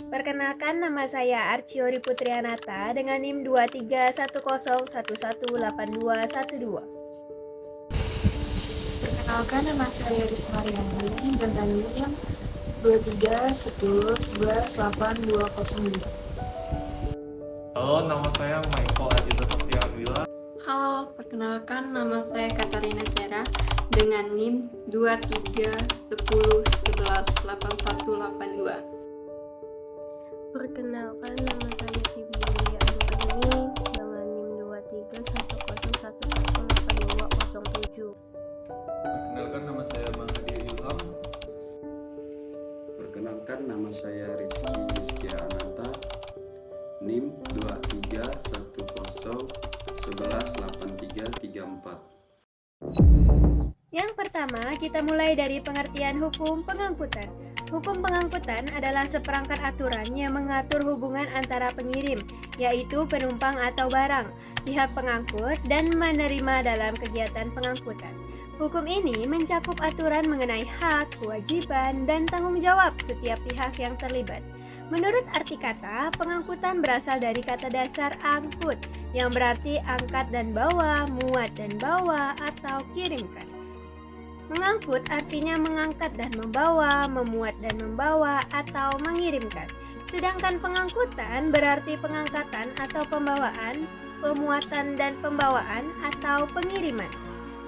Perkenalkan, nama saya Archiori Putrianata dengan NIM 2310118212. Perkenalkan, nama saya Risma Riani dengan NIM 2310118202. Halo, nama saya Michael Adito Saktiawila. Halo, perkenalkan nama saya Katarina Tiara dengan NIM 2310118182. Perkenalkan, nama saya Tibi Yulia Anggani dengan NIM 2310118207. Perkenalkan, nama saya Mahadi Ilham. Perkenalkan, nama saya Rizky Ananta, NIM 2310118334. Yang pertama, kita mulai dari pengertian hukum pengangkutan. Hukum pengangkutan adalah seperangkat aturan yang mengatur hubungan antara pengirim, yaitu penumpang atau barang, pihak pengangkut, dan menerima dalam kegiatan pengangkutan. Hukum ini mencakup aturan mengenai hak, kewajiban, dan tanggung jawab setiap pihak yang terlibat. Menurut arti kata, pengangkutan berasal dari kata dasar angkut, yang berarti angkat dan bawa, muat dan bawa, atau kirimkan. Mengangkut artinya mengangkat dan membawa, memuat dan membawa, atau mengirimkan. Sedangkan pengangkutan berarti pengangkatan atau pembawaan, pemuatan dan pembawaan, atau pengiriman.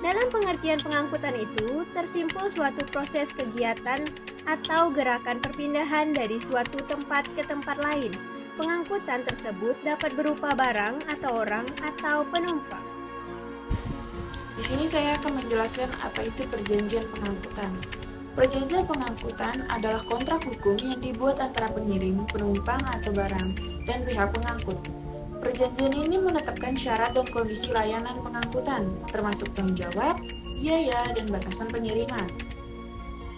Dalam pengertian pengangkutan itu, tersimpul suatu proses kegiatan atau gerakan perpindahan dari suatu tempat ke tempat lain. Pengangkutan tersebut dapat berupa barang atau orang atau penumpang. Di sini saya akan menjelaskan apa itu perjanjian pengangkutan. Perjanjian pengangkutan adalah kontrak hukum yang dibuat antara pengirim, penumpang atau barang, dan pihak pengangkut. Perjanjian ini menetapkan syarat dan kondisi layanan pengangkutan, termasuk tanggung jawab, biaya, dan batasan pengiriman.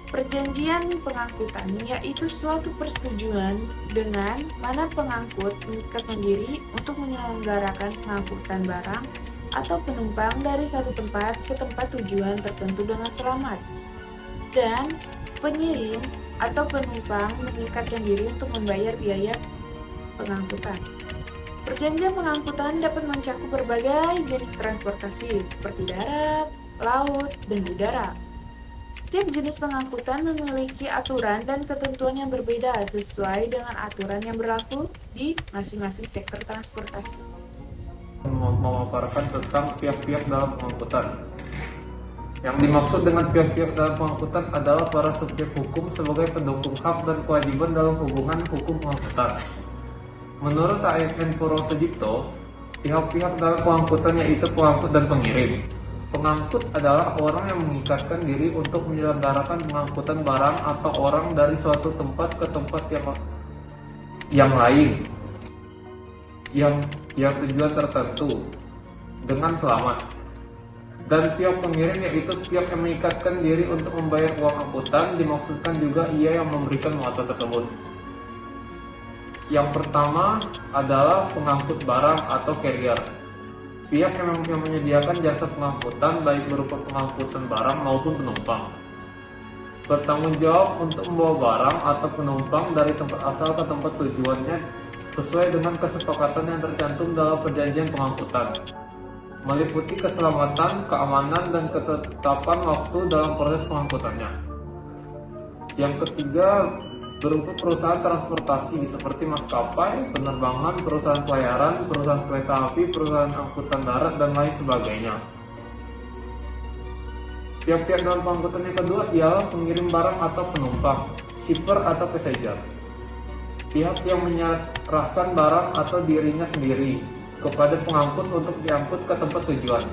Perjanjian pengangkutan yaitu suatu persetujuan dengan mana pengangkut mengikatkan diri untuk menyelenggarakan pengangkutan barang atau penumpang dari satu tempat ke tempat tujuan tertentu dengan selamat, dan pengirim atau penumpang mengikatkan diri untuk membayar biaya pengangkutan. Perjanjian pengangkutan dapat mencakup berbagai jenis transportasi seperti darat, laut, dan udara. Setiap jenis pengangkutan memiliki aturan dan ketentuan yang berbeda sesuai dengan aturan yang berlaku di masing-masing sektor transportasi. Memaparkan tentang pihak-pihak dalam pengangkutan. Yang dimaksud dengan pihak-pihak dalam pengangkutan adalah para subjek hukum sebagai pendukung hak dan kewajiban dalam hubungan hukum pengangkutan. Menurut Said Purwosudipto, pihak-pihak dalam pengangkutan yaitu pengangkut dan pengirim. Pengangkut adalah orang yang mengikatkan diri untuk menyelenggarakan pengangkutan barang atau orang dari suatu tempat ke tempat yang lain yang tujuan tertentu dengan selamat. Dan pihak pengirim yaitu pihak yang mengikatkan diri untuk membayar uang angkutan, dimaksudkan juga ia yang memberikan muatan tersebut. Yang pertama adalah pengangkut barang atau carrier. Pihak yang menyediakan jasa pengangkutan baik berupa pengangkutan barang maupun penumpang. Bertanggung jawab untuk membawa barang atau penumpang dari tempat asal ke tempat tujuannya sesuai dengan kesepakatan yang tercantum dalam perjanjian pengangkutan, meliputi keselamatan, keamanan, dan ketetapan waktu dalam proses pengangkutannya. Yang ketiga, berupa perusahaan transportasi seperti maskapai, penerbangan, perusahaan pelayaran, perusahaan kereta api, perusahaan angkutan darat, dan lain sebagainya. Pihak-pihak dalam pengangkutan yang kedua ialah pengirim barang atau penumpang, shipper atau passenger. Pihak yang menyerahkan barang atau dirinya sendiri kepada pengangkut untuk diangkut ke tempat tujuan.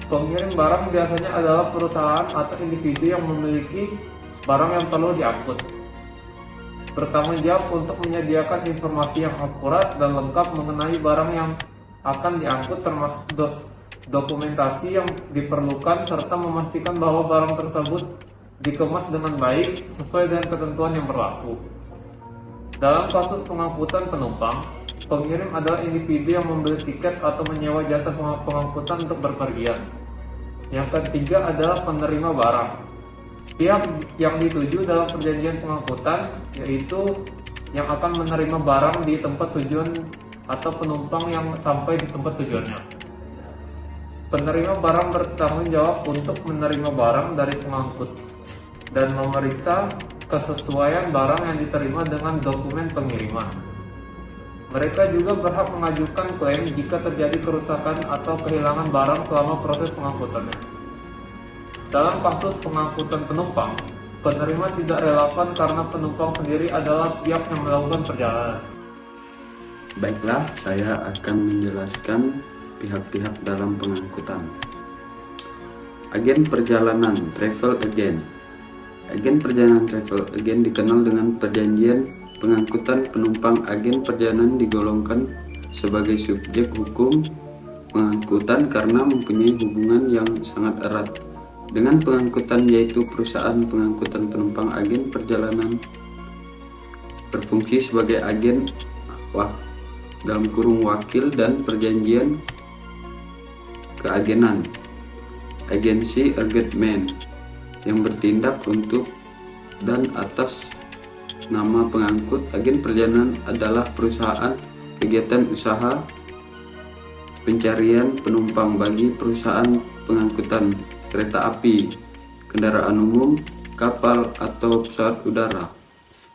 Pengirim barang biasanya adalah perusahaan atau individu yang memiliki barang yang perlu diangkut. Bertanggung jawab untuk menyediakan informasi yang akurat dan lengkap mengenai barang yang akan diangkut, termasuk dokumentasi yang diperlukan, serta memastikan bahwa barang tersebut dikemas dengan baik sesuai dengan ketentuan yang berlaku. Dalam kasus pengangkutan penumpang, pengirim adalah individu yang membeli tiket atau menyewa jasa pengangkutan untuk berpergian. Yang ketiga adalah penerima barang. Pihak yang dituju dalam perjanjian pengangkutan yaitu yang akan menerima barang di tempat tujuan atau penumpang yang sampai di tempat tujuannya. Penerima barang bertanggung jawab untuk menerima barang dari pengangkut dan memeriksa kesesuaian barang yang diterima dengan dokumen pengiriman. Mereka juga berhak mengajukan klaim jika terjadi kerusakan atau kehilangan barang selama proses pengangkutannya. Dalam kasus pengangkutan penumpang, penerima tidak relevan karena penumpang sendiri adalah pihak yang melakukan perjalanan. Baiklah, saya akan menjelaskan pihak-pihak dalam pengangkutan. Agen perjalanan (travel agent). Agen perjalanan (travel agent) dikenal dengan perjanjian pengangkutan penumpang. Agen perjalanan digolongkan sebagai subjek hukum pengangkutan karena mempunyai hubungan yang sangat erat dengan pengangkutan, yaitu perusahaan pengangkutan penumpang. Agen perjalanan berfungsi sebagai agen wakil dan perjanjian keagenan. Agensi engagement yang bertindak untuk dan atas nama pengangkut. Agen perjalanan adalah perusahaan kegiatan usaha pencarian penumpang bagi perusahaan pengangkutan kereta api, kendaraan umum, kapal, atau pesawat udara.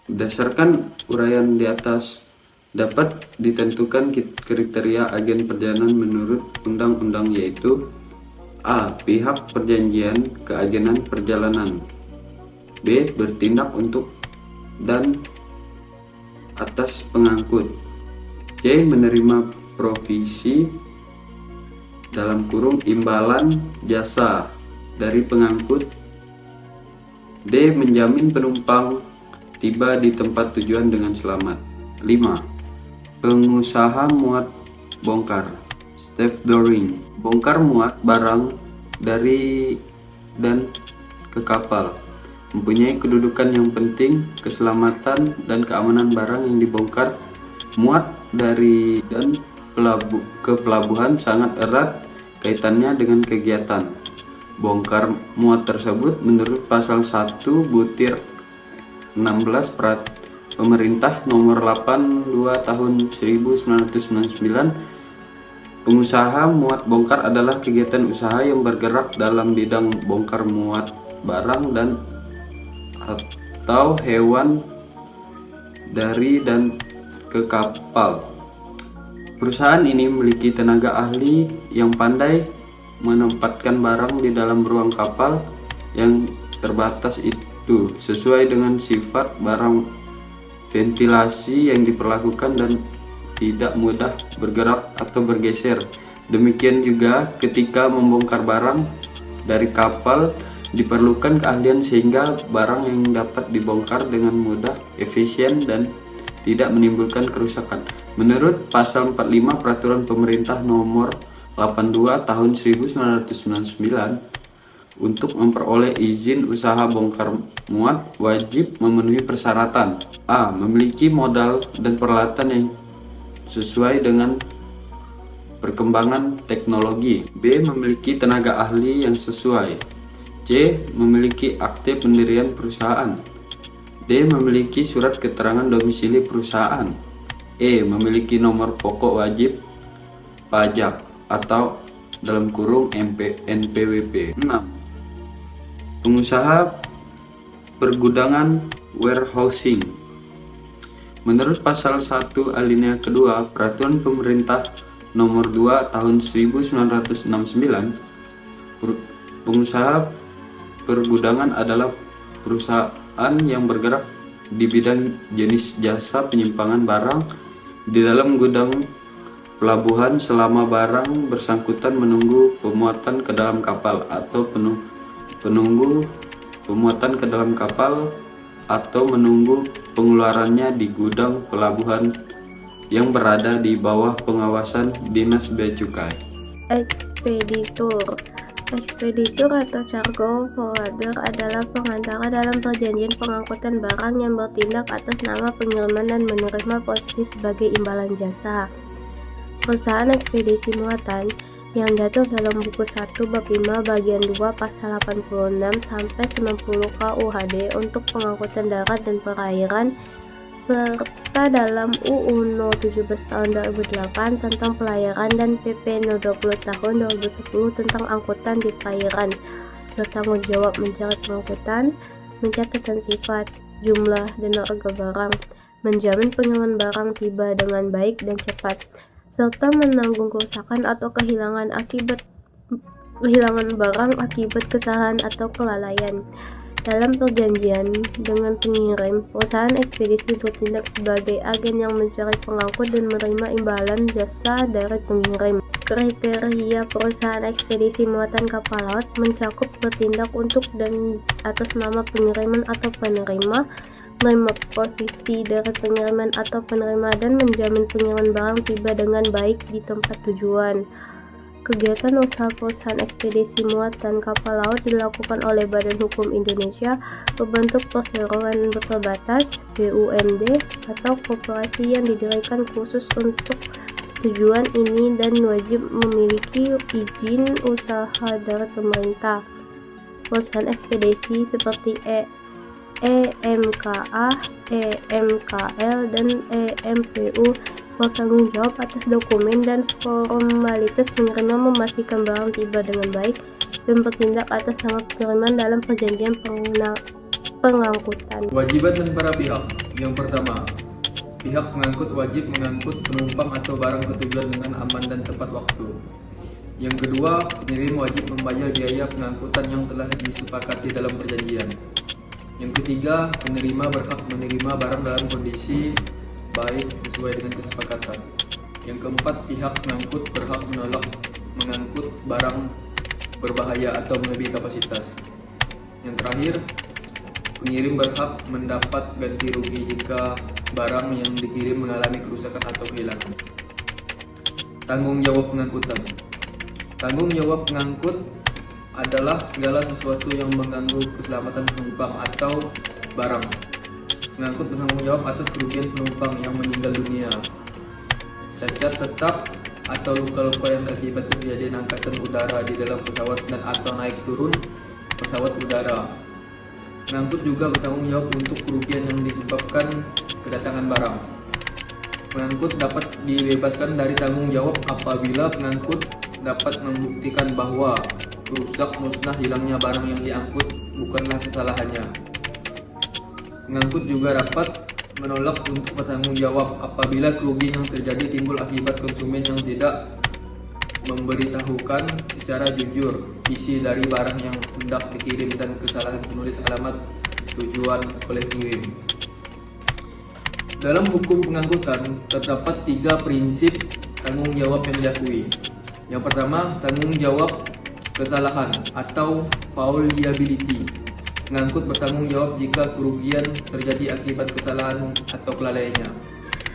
Berdasarkan uraian di atas, dapat ditentukan kriteria agen perjalanan menurut undang-undang, yaitu: A. Pihak perjanjian keagenan perjalanan. B. Bertindak untuk dan atas pengangkut. C. Menerima provisi (imbalan jasa) dari pengangkut. D. Menjamin penumpang tiba di tempat tujuan dengan selamat. 5. Pengusaha muat bongkar (stevedoring). Bongkar muat barang dari dan ke kapal. Mempunyai kedudukan yang penting. Keselamatan dan keamanan barang yang dibongkar muat dari dan ke pelabuhan sangat erat kaitannya dengan kegiatan bongkar muat tersebut. Menurut pasal 1 butir 16 Pemerintah nomor 82 tahun 1999, pengusaha muat bongkar adalah kegiatan usaha yang bergerak dalam bidang bongkar muat barang dan atau hewan dari dan ke kapal. Perusahaan ini memiliki tenaga ahli yang pandai menempatkan barang di dalam ruang kapal yang terbatas itu sesuai dengan sifat barang. Ventilasi yang diperlakukan dan tidak mudah bergerak atau bergeser. Demikian juga ketika membongkar barang dari kapal, diperlukan keahlian sehingga barang yang dapat dibongkar dengan mudah, efisien, dan tidak menimbulkan kerusakan. Menurut pasal 45 Peraturan Pemerintah nomor 82 tahun 1999, untuk memperoleh izin usaha bongkar muat wajib memenuhi persyaratan: A. Memiliki modal dan peralatan yang sesuai dengan perkembangan teknologi. B. Memiliki tenaga ahli yang sesuai. C. Memiliki akte pendirian perusahaan. D. Memiliki surat keterangan domisili perusahaan. E. Memiliki nomor pokok wajib pajak atau (NPWP). 6. Pengusaha pergudangan warehousing. Menurut pasal 1 alinea kedua Peraturan Pemerintah nomor 2 tahun 1969, pengusaha pergudangan adalah perusahaan yang bergerak di bidang jenis jasa penyimpangan barang di dalam gudang pelabuhan selama barang bersangkutan menunggu pemuatan ke dalam kapal atau penunggu pemuatan ke dalam kapal atau menunggu pengeluarannya di gudang pelabuhan yang berada di bawah pengawasan Dinas Bea Cukai. Ekspeditur. Ekspeditur atau cargo forwarder adalah pengantara dalam perjanjian pengangkutan barang yang bertindak atas nama pengiriman dan menerima posisi sebagai imbalan jasa. Perusahaan ekspedisi muatan yang diatur dalam buku 1 bab 5 bagian 2 pasal 86 sampai 90 KUHD untuk pengangkutan darat dan perairan serta dalam UU No 17 tahun 2008 tentang pelayaran dan PP No 20 tahun 2010 tentang angkutan di perairan. Bertanggung jawab mencari pengangkutan, mencatat dan sifat, jumlah, dan harga barang, menjamin pengiriman barang tiba dengan baik dan cepat, serta menanggung kerusakan atau kehilangan barang akibat kesalahan atau kelalaian. Dalam perjanjian dengan pengirim, perusahaan ekspedisi bertindak sebagai agen yang mencari pengangkut dan menerima imbalan jasa dari pengirim. Kriteria perusahaan ekspedisi muatan kapal laut mencakup bertindak untuk dan atas nama pengiriman atau penerima, menerima provisi dari pengiriman atau penerima, dan menjamin pengiriman barang tiba dengan baik di tempat tujuan. Kegiatan usaha perusahaan ekspedisi muatan kapal laut dilakukan oleh Badan Hukum Indonesia berbentuk perseroan berterbatas (BUMD) atau koperasi yang didirikan khusus untuk tujuan ini dan wajib memiliki izin usaha dari pemerintah. Perusahaan ekspedisi seperti EMKA, EMKL, dan EMPU bertanggung jawab atas dokumen dan formalitas pengiriman, memastikan barang tiba dengan baik, dan bertindak atas nama pengiriman dalam perjanjian pengangkutan. Kewajiban dan para pihak. Yang pertama, pihak pengangkut wajib mengangkut penumpang atau barang ke tujuan dengan aman dan tepat waktu. Yang kedua, pengirim wajib membayar biaya pengangkutan yang telah disepakati dalam perjanjian. Yang ketiga, penerima berhak menerima barang dalam kondisi baik sesuai dengan kesepakatan. Yang keempat, pihak pengangkut berhak menolak mengangkut barang berbahaya atau melebihi kapasitas. Yang terakhir, pengirim berhak mendapat ganti rugi jika barang yang dikirim mengalami kerusakan atau kehilangan. Tanggung jawab pengangkutan. Tanggung jawab pengangkut adalah segala sesuatu yang mengganggu keselamatan penumpang atau barang. Pengangkut bertanggung jawab atas kerugian penumpang yang meninggal dunia, cacat tetap atau luka-luka yang akibat kejadian angkatan udara di dalam pesawat dan atau naik turun pesawat udara. Pengangkut juga bertanggung jawab untuk kerugian yang disebabkan kedatangan barang. Pengangkut dapat dibebaskan dari tanggung jawab apabila pengangkut dapat membuktikan bahwa rusak, musnah, hilangnya barang yang diangkut bukanlah kesalahannya. Pengangkut juga dapat menolak untuk bertanggung jawab apabila kerugian yang terjadi timbul akibat konsumen yang tidak memberitahukan secara jujur isi dari barang yang hendak dikirim dan kesalahan penulis alamat tujuan oleh pengirim. Dalam hukum pengangkutan terdapat 3 prinsip tanggung jawab yang diakui. Yang pertama, tanggung jawab kesalahan atau foul liability. Pengangkut bertanggung jawab jika kerugian terjadi akibat kesalahan atau kelalaiannya.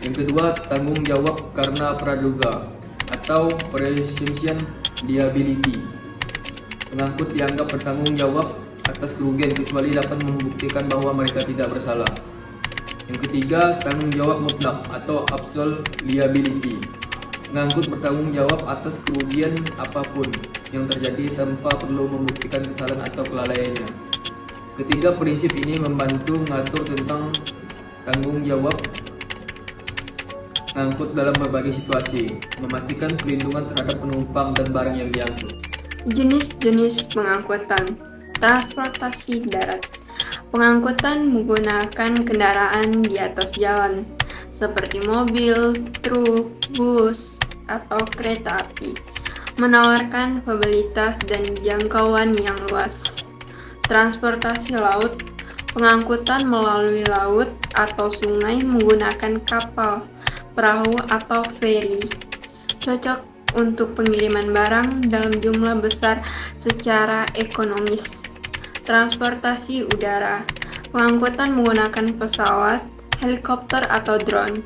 Yang kedua, tanggung jawab karena praduga atau presumption liability. Pengangkut dianggap bertanggung jawab atas kerugian kecuali dapat membuktikan bahwa mereka tidak bersalah. Yang ketiga, tanggung jawab mutlak atau absolute liability. Pengangkut bertanggung jawab atas kerugian apapun yang terjadi tanpa perlu membuktikan kesalahan atau kelalaiannya. Ketiga prinsip ini membantu mengatur tentang tanggung jawab pengangkut dalam berbagai situasi, memastikan perlindungan terhadap penumpang dan barang yang diangkut. Jenis-jenis pengangkutan. Transportasi darat. Pengangkutan menggunakan kendaraan di atas jalan, seperti mobil, truk, bus, atau kereta api, menawarkan mobilitas dan jangkauan yang luas. Transportasi laut, pengangkutan melalui laut atau sungai menggunakan kapal, perahu, atau feri. Cocok untuk pengiriman barang dalam jumlah besar secara ekonomis. Transportasi udara, pengangkutan menggunakan pesawat, helikopter, atau drone,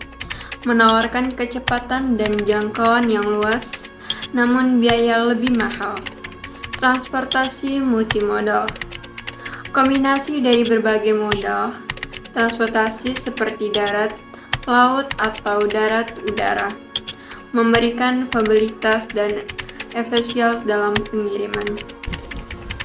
menawarkan kecepatan dan jangkauan yang luas, namun biaya lebih mahal. Transportasi multimodal, kombinasi dari berbagai moda transportasi seperti darat, laut, atau darat-udara, memberikan mobilitas dan efisiensi dalam pengiriman.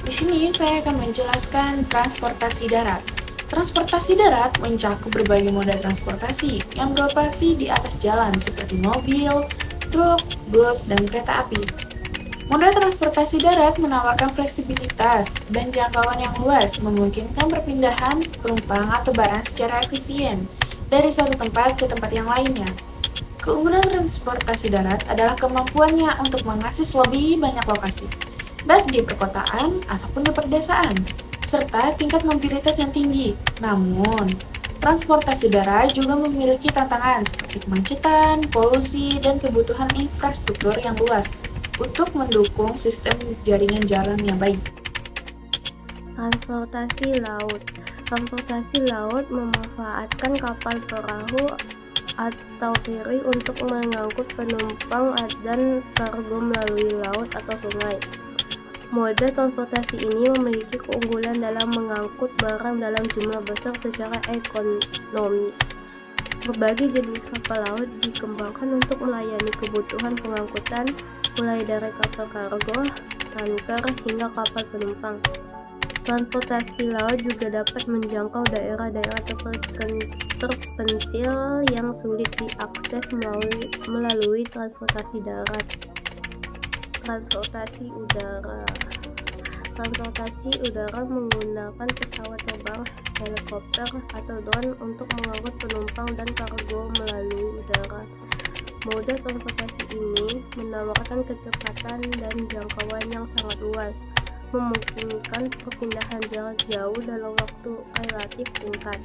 Di sini saya akan menjelaskan transportasi darat. Transportasi darat mencakup berbagai moda transportasi yang beroperasi di atas jalan seperti mobil, truk, bus, dan kereta api. Moda transportasi darat menawarkan fleksibilitas dan jangkauan yang luas, memungkinkan perpindahan penumpang atau barang secara efisien dari satu tempat ke tempat yang lainnya. Keunggulan transportasi darat adalah kemampuannya untuk mengakses lebih banyak lokasi, baik di perkotaan ataupun di pedesaan, serta tingkat mobilitas yang tinggi. Namun, transportasi darat juga memiliki tantangan seperti kemacetan, polusi, dan kebutuhan infrastruktur yang luas untuk mendukung sistem jaringan jalan yang baik. Transportasi laut. Transportasi laut memanfaatkan kapal perahu atau feri untuk mengangkut penumpang dan kargo melalui laut atau sungai. Moda transportasi ini memiliki keunggulan dalam mengangkut barang dalam jumlah besar secara ekonomis. Berbagai jenis kapal laut dikembangkan untuk melayani kebutuhan pengangkutan, mulai dari kapal kargo, tanker, hingga kapal penumpang. Transportasi laut juga dapat menjangkau daerah-daerah terpencil yang sulit diakses melalui transportasi darat. Transportasi udara. Transportasi udara menggunakan pesawat terbang, helikopter, atau drone untuk mengangkut penumpang dan kargo melalui udara. Moda transportasi ini menawarkan kecepatan dan jangkauan yang sangat luas, memungkinkan perpindahan jarak jauh dalam waktu relatif singkat.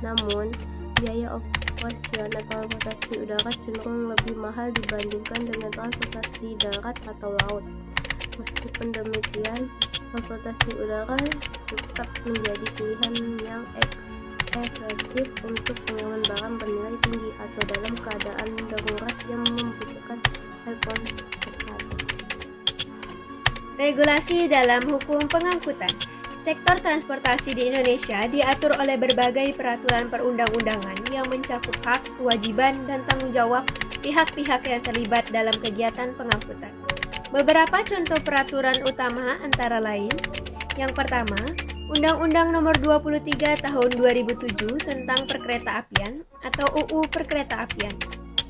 Namun, biaya operasional transportasi udara cenderung lebih mahal dibandingkan dengan transportasi darat atau laut. Meskipun demikian, transportasi udara tetap menjadi pilihan yang efektif untuk pengiriman barang bernilai tinggi atau dalam keadaan darurat yang membutuhkan respons cepat. Regulasi dalam hukum pengangkutan. Sektor transportasi di Indonesia diatur oleh berbagai peraturan perundang-undangan yang mencakup hak, kewajiban, dan tanggung jawab pihak-pihak yang terlibat dalam kegiatan pengangkutan. Beberapa contoh peraturan utama antara lain: yang pertama, Undang-Undang Nomor 23 Tahun 2007 tentang Perkeretaapian atau UU Perkeretaapian.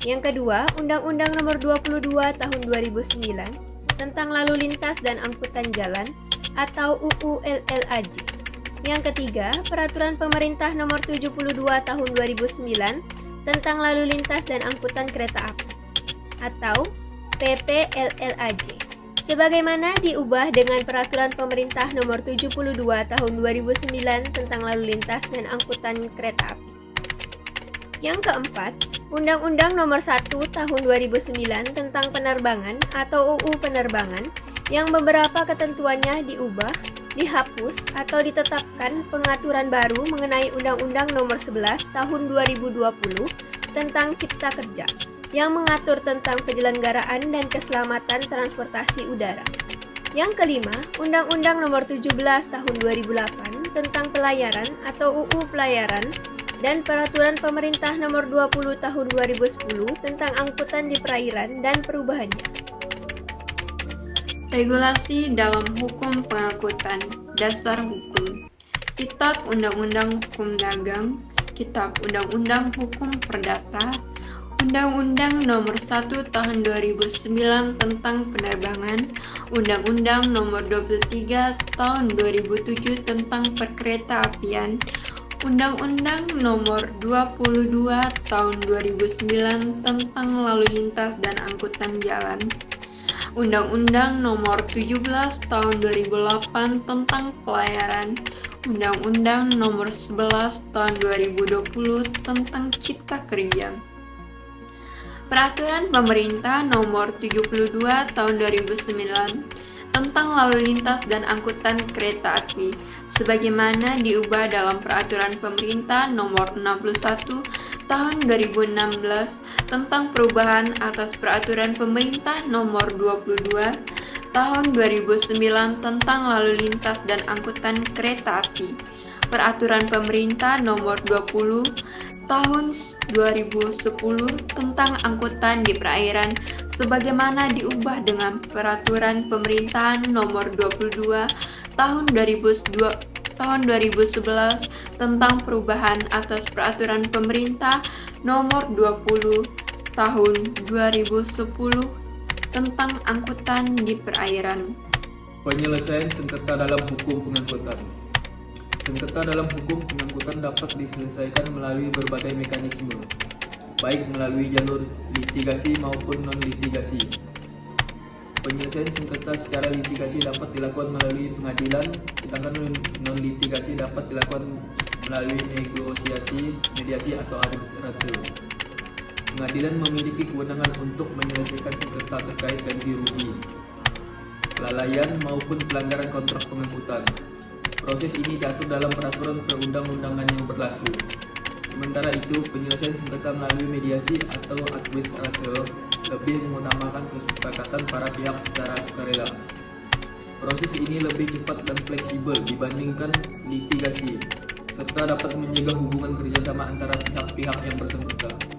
Yang kedua, Undang-Undang Nomor 22 Tahun 2009 tentang Lalu Lintas dan Angkutan Jalan atau UU LLAJ. Yang ketiga, Peraturan Pemerintah Nomor 72 Tahun 2009 tentang Lalu Lintas dan Angkutan Kereta Api atau PP-LLAJ. Sebagaimana diubah dengan Peraturan Pemerintah Nomor 72 Tahun 2009 tentang Lalu Lintas dan Angkutan Kereta Api. Yang keempat, Undang-Undang Nomor 1 Tahun 2009 tentang Penerbangan atau UU Penerbangan yang beberapa ketentuannya diubah, dihapus, atau ditetapkan pengaturan baru mengenai Undang-Undang Nomor 11 Tahun 2020 tentang Cipta Kerja yang mengatur tentang penyelenggaraan dan keselamatan transportasi udara. Yang kelima, Undang-Undang Nomor 17 Tahun 2008 tentang Pelayaran atau UU Pelayaran dan Peraturan Pemerintah Nomor 20 Tahun 2010 tentang Angkutan di Perairan dan perubahannya. Regulasi dalam hukum pengangkutan. Dasar hukum. Kitab Undang-Undang Hukum Dagang, Kitab Undang-Undang Hukum Perdata, Undang-Undang Nomor 1 Tahun 2009 tentang Penerbangan, Undang-Undang Nomor 23 Tahun 2007 tentang Perkeretaapian, Undang-Undang Nomor 22 Tahun 2009 tentang Lalu Lintas dan Angkutan Jalan, Undang-Undang Nomor 17 Tahun 2008 tentang Pelayaran, Undang-Undang Nomor 11 Tahun 2020 tentang Cipta Kerja. Peraturan Pemerintah Nomor 72 Tahun 2009 tentang Lalu Lintas dan Angkutan Kereta Api, sebagaimana diubah dalam Peraturan Pemerintah Nomor 61 Tahun 2016 tentang perubahan atas Peraturan Pemerintah Nomor 22 Tahun 2009 tentang Lalu Lintas dan Angkutan Kereta Api, Peraturan Pemerintah Nomor 20 Tahun 2010 tentang Angkutan di Perairan, sebagaimana diubah dengan Peraturan Pemerintahan Nomor 22 Tahun 2012 tahun 2011 tentang perubahan atas peraturan pemerintah nomor 20 tahun 2010 tentang angkutan di perairan. Penyelesaian sengketa dalam hukum pengangkutan. Sengketa dalam hukum pengangkutan dapat diselesaikan melalui berbagai mekanisme, baik melalui jalur litigasi maupun non-litigasi. Penyelesaian sengketa secara litigasi dapat dilakukan melalui pengadilan, sedangkan non-litigasi dapat dilakukan melalui negosiasi, mediasi, atau arbitrase. Pengadilan memiliki kewenangan untuk menyelesaikan sengketa terkait ganti rugi, kelalaian maupun pelanggaran kontrak pengangkutan. Proses ini diatur dalam peraturan perundang-undangan yang berlaku. Sementara itu, penyelesaian sengketa melalui mediasi atau arbitrase lebih mengutamakan kesepakatan para pihak secara sukarela. Proses ini lebih cepat dan fleksibel dibandingkan litigasi, serta dapat menjaga hubungan kerjasama antara pihak-pihak yang bersengketa.